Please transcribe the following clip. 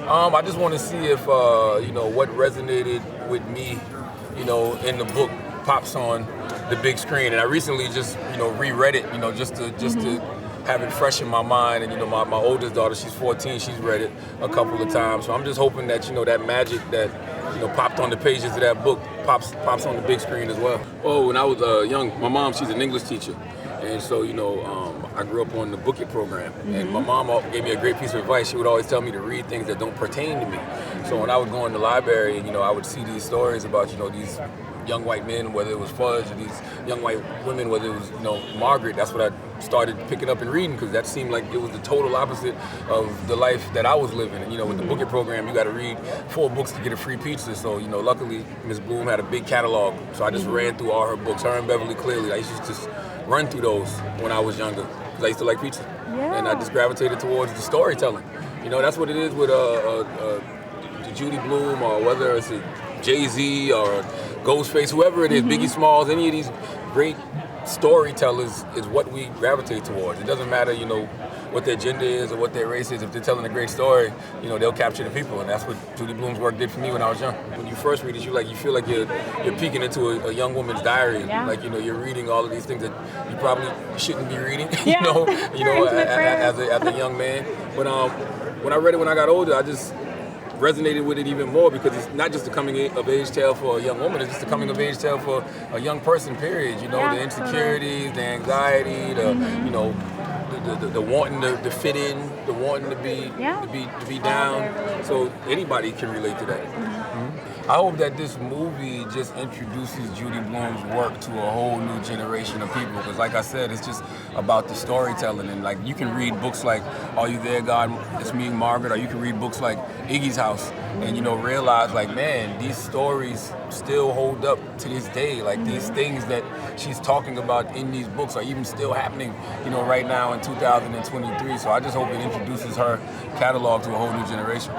I just want to see if what resonated with me, in the book pops on the big screen. And I recently just reread it, just to have it fresh in my mind. And my oldest daughter, she's 14, she's read it a couple of times. So I'm just hoping that that magic that popped on the pages of that book pops on the big screen as well. Oh, when I was young, my mom, she's an English teacher. And so, I grew up on the Book It program. And my mom gave me a great piece of advice. She would always tell me to read things that don't pertain to me. So when I would go in the library, I would see these stories about, these young white men, whether it was Fudge, or these young white women, whether it was, Margaret. That's what I started picking up and reading, because that seemed like it was the total opposite of the life that I was living. And, with the Book It program, you got to read 4 books to get a free pizza. So, luckily, Ms. Bloom had a big catalog. So I just ran through all her books, her and Beverly Clearly. I used to just run through those when I was younger, because I used to like pizza. Yeah. And I just gravitated towards the storytelling. That's what it is with Judy Blume, or whether it's a Jay-Z or Ghostface, whoever it is, Biggie Smalls, any of these great storytellers is what we gravitate towards. It doesn't matter, what their gender is or what their race is. If they're telling a great story, they'll capture the people, and that's what Judy Blume's work did for me when I was young. When you first read it, you feel like you're peeking into a young woman's diary. Yeah. Like you're reading all of these things that you probably shouldn't be reading. Yeah. As a young man. But when I read it when I got older, I just resonated with it even more, because it's not just a coming of age tale for a young woman, it's just a coming of age tale for a young person, period. The insecurities, the anxiety, the wanting to fit in, the wanting to be down. So anybody can relate to that. I hope that this movie just introduces Judy Blume's work to a whole new generation of people, because like I said, it's just about the storytelling. And like, you can read books like Are You There, God? It's Me, Margaret, or you can read books like Iggy's House and realize, like, man, these stories still hold up to this day. Like, these things that she's talking about in these books are even still happening, right now in 2023. So I just hope it introduces her catalog to a whole new generation.